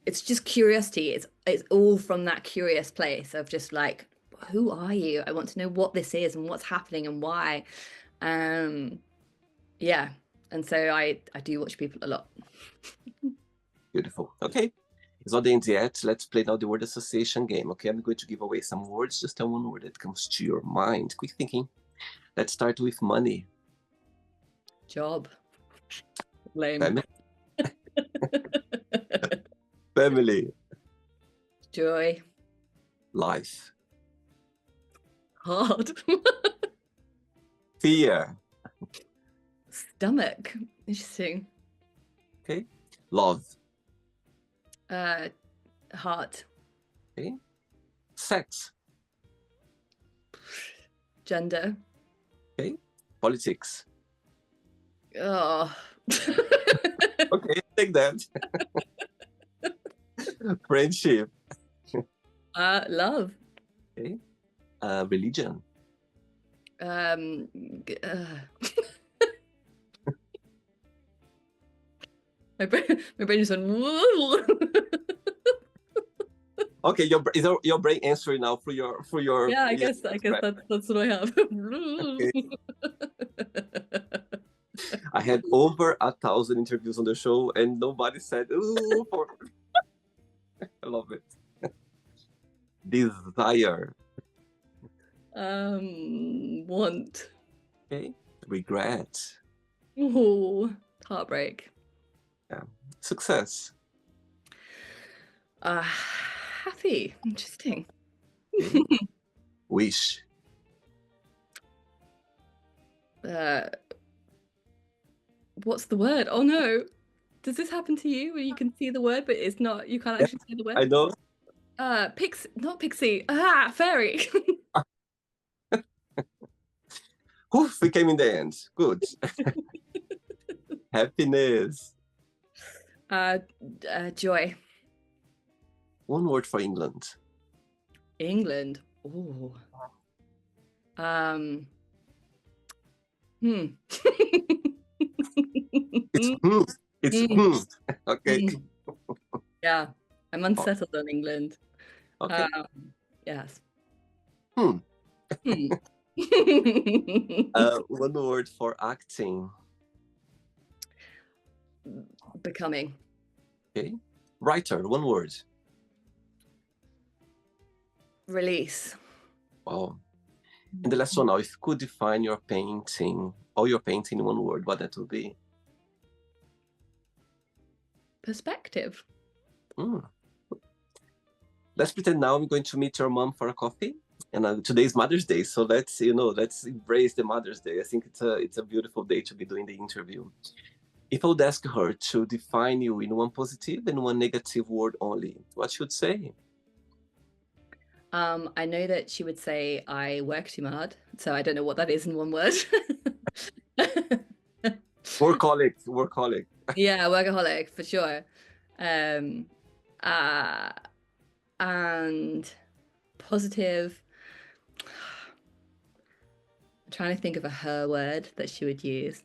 it's just curiosity. It's all from that curious place of just like, who are you? I want to know what this is and what's happening and why. Um, yeah. And so I do watch people a lot. Beautiful. Okay. It's not the end yet. Let's play now the word association game. Okay, I'm going to give away some words. Just tell one word that comes to your mind. Quick thinking. Let's start with money. Job. Lame. Family. Family. Joy. Life. Hard. Fear. Stomach. Interesting. Okay. Love. Heart. Okay. Sex. Gender. Okay. Politics. Oh. Okay, take that. Friendship. Love. Okay. Religion. My brain just went. Whoa. Okay, is your brain answering now for your Yeah, I guess that's what I have. Okay. I had over 1,000 interviews on the show and nobody said ooh for I love it. Desire. Want. Okay. Regret. Oh, heartbreak. Yeah. Success. Happy. Interesting. Okay. Wish. What's the word? Oh no. Does this happen to you where you can see the word, but it's not, you can't Yeah, actually see the word? I know. Not pixie. Fairy. Oof, we came in the end. Good. Happiness. Joy. One word for England. England. Oh. Hmm. It's okay. Yeah, I'm unsettled on England. Okay. Yes. One word for acting. Becoming. Okay. Writer, one word. Release. Wow. And the last one now, if you could define your painting, or your painting in one word, what that would be? Perspective. Let's pretend now I'm going to meet your mom for a coffee. And today's Mother's Day, so let's embrace the Mother's Day. I think it's a beautiful day to be doing the interview. If I would ask her to define you in one positive and one negative word only, what should say? I know that she would say I work too hard, so I don't know what that is in one word. Workaholic. Yeah, workaholic for sure. And positive. I'm trying to think of a her word that she would use.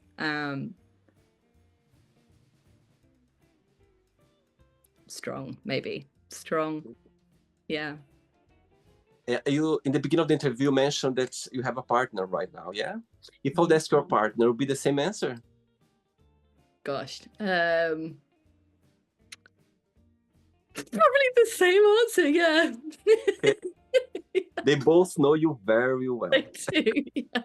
Strong, maybe. Strong. Yeah. You in the beginning of the interview mentioned that you have a partner right now, yeah? If I would ask your partner, it would be the same answer? Gosh. Probably the same answer, yeah. Okay. They both know you very well. They do, yeah.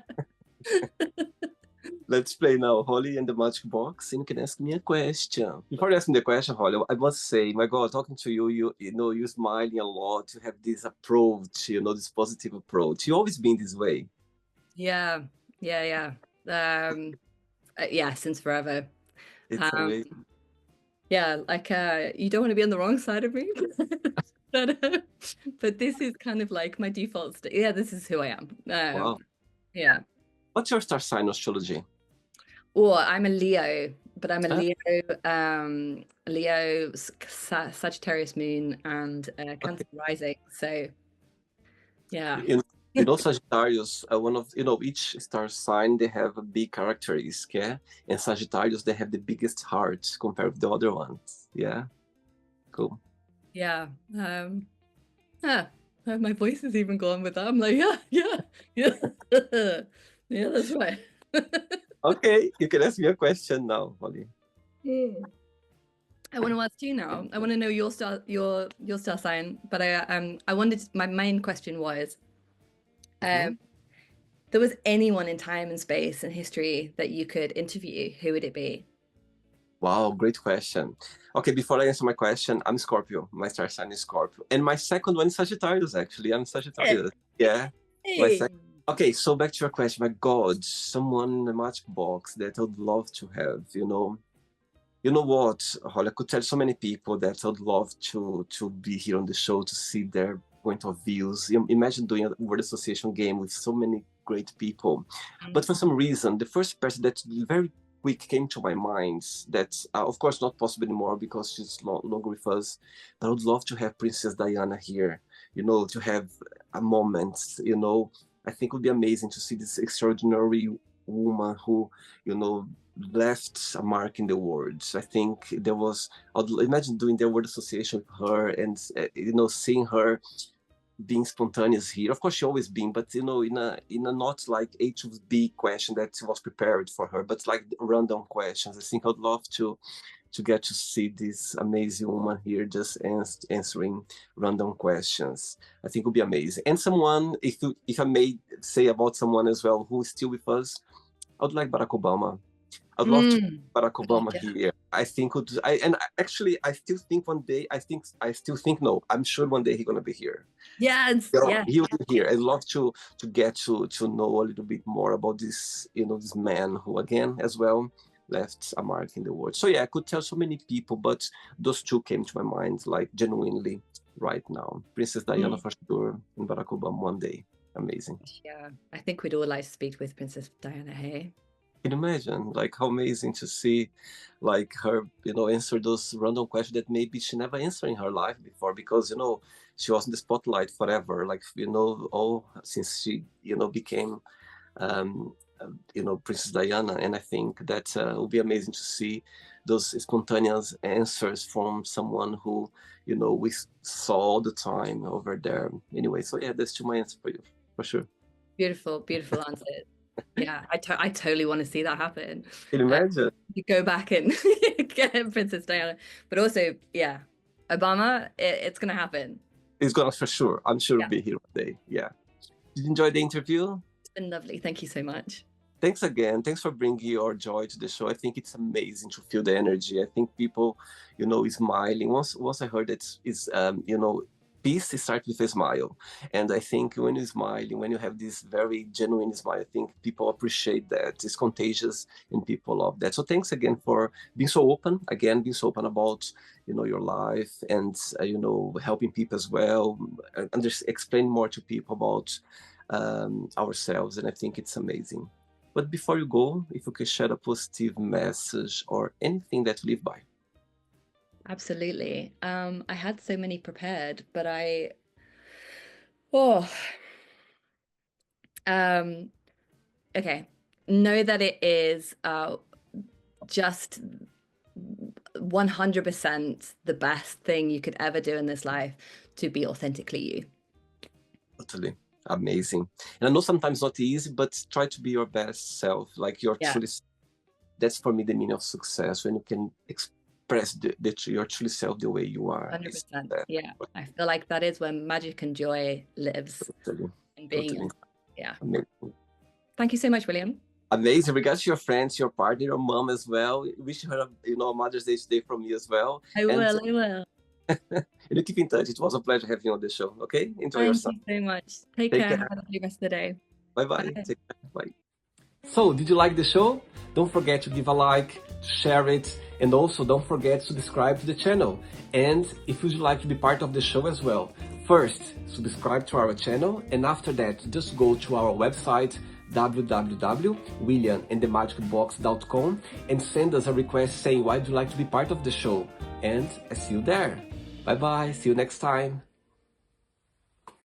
Let's play now, Holly and the Magic Box, and you can ask me a question. Before asking the question, Holly, I must say, my God, talking to you, you're smiling a lot. You have this approach, this positive approach. You always been this way. Yeah. Yeah. Since forever. It's amazing. Yeah, like you don't want to be on the wrong side of me, but this is kind of like my default state. Yeah, this is who I am. Wow. Yeah. What's your star sign astrology? Well, I'm a Leo, but I'm a Leo, Sagittarius moon, and Cancer rising. So, yeah. You know, Sagittarius, one of, each star sign, they have a big characteristic, yeah? And Sagittarius, they have the biggest heart compared with the other ones. Yeah, cool. Yeah. Huh. My voice is even gone with that. I'm like, yeah, yeah, yeah. Yeah, that's right. Okay, you can ask me a question now, Holly. I want to ask you now. I want to know your star sign, but I wanted my main question was, Mhm. there was anyone in time and space and history that you could interview, who would it be? Wow, great question. Okay, before I answer my question, I'm Scorpio. My star sign is Scorpio. And my second one is Sagittarius, actually. I'm Sagittarius. Yeah. My Hey. second. Okay, so back to your question. My God, someone in a magic box that I'd love to have, you know. You know what, Holly, I could tell so many people that I'd love to be here on the show to see their point of views. Imagine doing a word association game with so many great people. But for some reason, the first person that very quick came to my mind that, of course, not possible anymore because she's no longer with us, but I would love to have Princess Diana here, to have a moment, I think it would be amazing to see this extraordinary woman who, you know, left a mark in the world. I think I'd imagine doing the word association with her and, seeing her being spontaneous here. Of course, she always been, but in a not like A to B question that was prepared for her, but like random questions. I think I'd love to get to see this amazing woman here just answering random questions. I think it would be amazing. And someone, if I may say about someone as well who is still with us, I would like Barack Obama. I'd love to have Barack God, Obama yeah. here. I think actually I still think one day no, I'm sure one day he's gonna be here. Yes, yeah. He will be here. I'd love to get to know a little bit more about this, this man who again as well left a mark in the world. So yeah, I could tell so many people, but those two came to my mind like genuinely right now. Princess Diana Mm. for sure, and Barack Obama one day. Amazing. Yeah, I think we'd all like to speak with Princess Diana, hey? Can you imagine like how amazing to see like her answer those random questions that maybe she never answered in her life before because she was in the spotlight forever, like all since she became um Princess Diana. And I think that will be amazing to see those spontaneous answers from someone who we saw all the time over there. Anyway, so yeah, that's to my answer for you for sure. Beautiful, beautiful answer. Yeah, I totally want to see that happen. Can you imagine? You go back and get Princess Diana, but also, yeah, Obama, it's gonna happen. It's gonna for sure. I'm sure Yeah, it'll be here one day. Yeah. Did you enjoy the interview? it's been lovely. Thank you so much. Thanks again. Thanks for bringing your joy to the show. I think it's amazing to feel the energy. I think people, smiling. Once I heard that is, peace starts with a smile. And I think when you're smiling, when you have this very genuine smile, I think people appreciate that. It's contagious and people love that. So thanks again for being so open, about, your life and, helping people as well, and just explain more to people about ourselves. And I think it's amazing. But before you go, if you could share a positive message or anything that you live by. Absolutely. I had so many prepared, but oh, okay. Know that it is just 100% the best thing you could ever do in this life to be authentically you. Totally amazing. And I know sometimes not easy, but try to be your best self, like your Yeah, truly. That's for me the meaning of success, when you can express your true self the way you are. 100%. Yeah, I feel like that is where magic and joy lives Totally, in being totally yourself. Yeah. amazing. Thank you so much, William. Amazing. Regards to your friends, your partner, your mom as well. Wish her a Mother's Day today from me as well. I will, I will. And you keep in touch. It was a pleasure having you on the show. Okay, enjoy your Thank time. you so much. Take Take care. care. Have a lovely rest of the day. Bye bye. Bye. Take care. Bye. So, did you like the show? Don't forget to give a like, share it, and also don't forget to subscribe to the channel. And if you'd like to be part of the show as well, first, subscribe to our channel, and after that, just go to our website, www.williamandthemagicbox.com, and send us a request saying why would you like to be part of the show. And I see you there. Bye bye. See you next time.